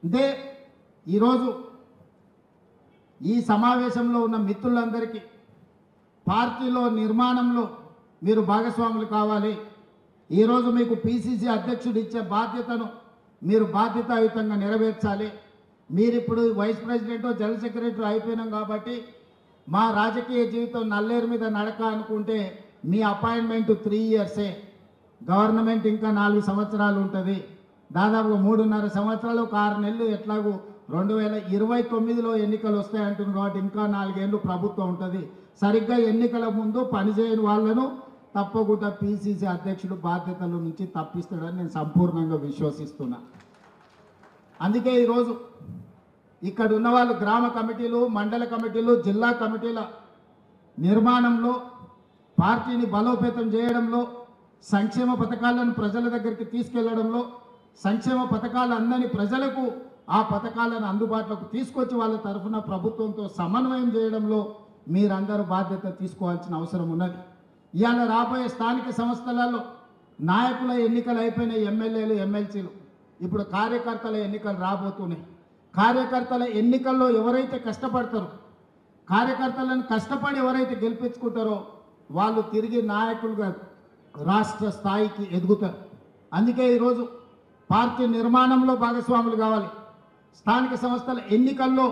అంటే ఈరోజు ఈ సమావేశంలో ఉన్న మిత్రులందరికీ పార్టీలో నిర్మాణంలో మీరు భాగస్వాములు కావాలి. ఈరోజు మీకు పిసిసి అధ్యక్షుడు ఇచ్చే బాధ్యతను మీరు బాధ్యతాయుతంగా నెరవేర్చాలి. మీరిప్పుడు వైస్ ప్రెసిడెంట్ జనరల్ సెక్రటరీ అయిపోయినాం కాబట్టి మా రాజకీయ జీవితం నల్లేరు మీద నడక అనుకుంటే మీ అపాయింట్మెంట్ 3 ఇయర్సే, గవర్నమెంట్ ఇంకా 4 సంవత్సరాలు ఉంటుంది. దాదాపు 3.5 సంవత్సరాలు, 6 నెలలు ఎట్లాగూ 2029లో ఎన్నికలు వస్తాయంటున్నారు కాబట్టి ఇంకా 4 ఏళ్ళు ప్రభుత్వం ఉంటుంది. సరిగ్గా ఎన్నికల ముందు పనిచేయని వాళ్ళను తప్పకుండా పిసిసి అధ్యక్షుడు బాధ్యతల నుంచి తప్పిస్తాడని నేను సంపూర్ణంగా విశ్వసిస్తున్నా. అందుకే ఈరోజు ఇక్కడ ఉన్న వాళ్ళు గ్రామ కమిటీలు, మండల కమిటీలు, జిల్లా కమిటీల నిర్మాణంలో, పార్టీని బలోపేతం చేయడంలో, సంక్షేమ పథకాలను ప్రజల దగ్గరికి తీసుకెళ్లడంలో, సంక్షేమ పథకాలు అందని ప్రజలకు ఆ పథకాలను అందుబాటులోకి తీసుకొచ్చి వాళ్ళ తరఫున ప్రభుత్వంతో సమన్వయం చేయడంలో మీరందరూ బాధ్యత తీసుకోవాల్సిన అవసరం ఉన్నది. ఇవాళ రాబోయే స్థానిక సంస్థలలో నాయకుల ఎన్నికలు అయిపోయిన ఎమ్మెల్యేలు, ఎమ్మెల్సీలు, ఇప్పుడు కార్యకర్తల ఎన్నికలు రాబోతున్నాయి. కార్యకర్తల ఎన్నికల్లో ఎవరైతే కష్టపడతారో, కార్యకర్తలను కష్టపడి ఎవరైతే గెలిపించుకుంటారో వాళ్ళు తిరిగి నాయకులుగా రాష్ట్ర స్థాయికి ఎదుగుతారు. అందుకే ఈరోజు పార్టీ నిర్మాణంలో భాగస్వాములు కావాలి. స్థానిక సంస్థల ఎన్నికల్లో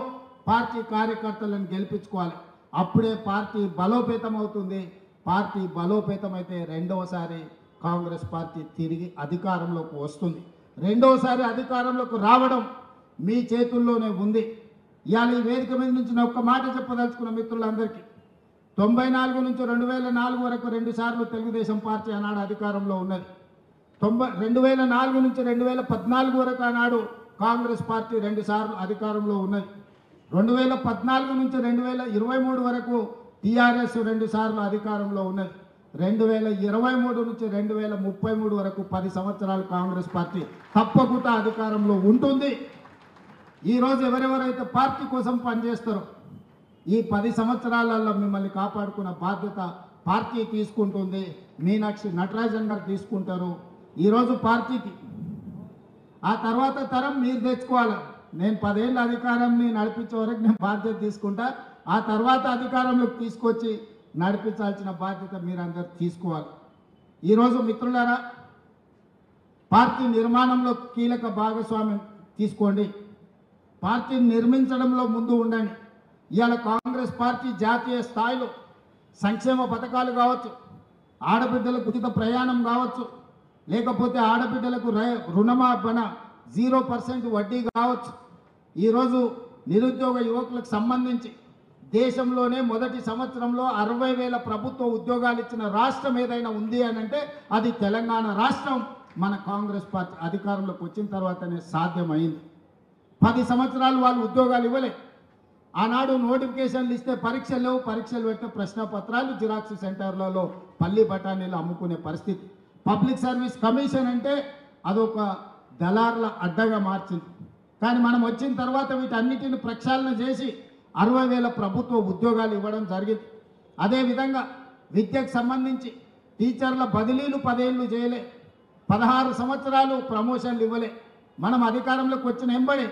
పార్టీ కార్యకర్తలను గెలిపించుకోవాలి. అప్పుడే పార్టీ బలోపేతం అవుతుంది. పార్టీ బలోపేతమైతే రెండవసారి కాంగ్రెస్ పార్టీ తిరిగి అధికారంలోకి వస్తుంది. రెండవసారి అధికారంలోకి రావడం మీ చేతుల్లోనే ఉంది. ఇవాళ ఈ వేదిక మీద నుంచి నేను ఒక్క మాట చెప్పదలుచుకున్న మిత్రులందరికీ, 94 నుంచి 2004 వరకు 2 సార్లు తెలుగుదేశం పార్టీ ఆనాడు అధికారంలో ఉన్నది. 2004 నుంచి 2014 వరకు ఆనాడు కాంగ్రెస్ పార్టీ 2 సార్లు అధికారంలో ఉన్నది. 2014 నుంచి 2023 వరకు టీఆర్ఎస్ 2 సార్లు అధికారంలో ఉన్నది. 2023 నుంచి 2033 వరకు 10 సంవత్సరాలు కాంగ్రెస్ పార్టీ తప్పకుండా అధికారంలో ఉంటుంది. ఈరోజు ఎవరెవరైతే పార్టీ కోసం పనిచేస్తారో ఈ 10 సంవత్సరాలలో మిమ్మల్ని కాపాడుకున్న బాధ్యత పార్టీ తీసుకుంటుంది. మీనాక్షి నటరాజన్ గారు తీసుకుంటారు. ఈరోజు పార్టీకి ఆ తర్వాత తరం మీరు తెచ్చుకోవాలి. నేను 10 ఏళ్ళ అధికారాన్ని నడిపించే వరకు నేను బాధ్యత తీసుకుంటా. ఆ తర్వాత అధికారంలోకి తీసుకొచ్చి నడిపించాల్సిన బాధ్యత మీరందరూ తీసుకోవాలి. ఈరోజు మిత్రులారా, పార్టీ నిర్మాణంలో కీలక భాగస్వామ్యం తీసుకోండి. పార్టీని నిర్మించడంలో ముందు ఉండండి. ఇవాళ కాంగ్రెస్ పార్టీ జాతీయ స్థాయిలో సంక్షేమ పథకాలు కావచ్చు, ఆడబిడ్డలకు ఉచిత ప్రయాణం కావచ్చు, లేకపోతే ఆడబిడ్డలకు రుణమాఫీ 0% వడ్డీ కావచ్చు, ఈరోజు నిరుద్యోగ యువకులకు సంబంధించి దేశంలోనే మొదటి సంవత్సరంలో 60,000 ప్రభుత్వ ఉద్యోగాలు ఇచ్చిన రాష్ట్రం ఏదైనా ఉంది అని అంటే అది తెలంగాణ రాష్ట్రం. మన కాంగ్రెస్ పార్టీ అధికారంలోకి వచ్చిన తర్వాతనే సాధ్యమైంది. 10 సంవత్సరాలు వాళ్ళు ఉద్యోగాలు ఇవ్వలే. ఆనాడు నోటిఫికేషన్లు ఇస్తే పరీక్షలు లేవు, పరీక్షలు పెట్టే ప్రశ్న పత్రాలు జిరాక్స్ సెంటర్లలో పల్లి బఠానీలు అమ్ముకునే పరిస్థితి. పబ్లిక్ సర్వీస్ కమిషన్ అంటే అదొక దళారుల అడ్డగా మార్చింది. కానీ మనం వచ్చిన తర్వాత వీటన్నిటిని ప్రక్షాళన చేసి 60,000 ప్రభుత్వ ఉద్యోగాలు ఇవ్వడం జరిగింది. అదేవిధంగా విద్యకు సంబంధించి టీచర్ల బదిలీలు 10 ఏళ్ళు చేయలే, 16 సంవత్సరాలు ప్రమోషన్లు ఇవ్వలే. మనం అధికారంలోకి వచ్చిన వెంబడి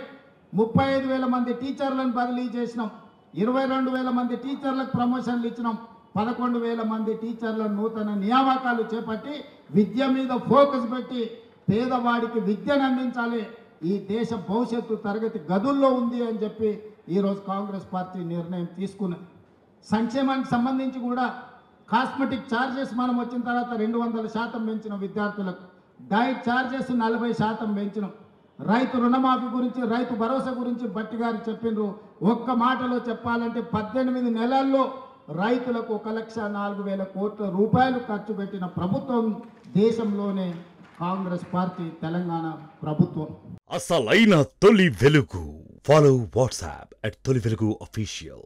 35,000 మంది టీచర్లను బదిలీ చేసినాం, 22,000 మంది టీచర్లకు ప్రమోషన్లు ఇచ్చినాం, 11,000 మంది టీచర్ల నూతన నియామకాలు చేపట్టి విద్య మీద ఫోకస్ పెట్టి పేదవాడికి విద్యను అందించాలి. ఈ దేశ భవిష్యత్తు తరగతి గదుల్లో ఉంది అని చెప్పి ఈరోజు కాంగ్రెస్ పార్టీ నిర్ణయం తీసుకున్నది. సంక్షేమానికి సంబంధించి కూడా కాస్మెటిక్ ఛార్జెస్ మనం వచ్చిన తర్వాత 200% పెంచిన విద్యార్థులకు, డైట్ ఛార్జెస్ 40% పెంచినాం. రైతు రుణమాఫీ గురించి, రైతు భరోసా గురించి భట్టి గారు చెప్పిండ్రు. ఒక్క మాటలో చెప్పాలంటే 18 నెలల్లో రైతులకు 1,04,000 కోట్ల రూపాయలు ఖర్చు పెట్టిన ప్రభుత్వం దేశంలోనే కాంగ్రెస్ పార్టీ, తెలంగాణ ప్రభుత్వం. అసలైన తొలి వెలుగు. ఫాలో వాట్సాప్ @తొలి వెలుగు official.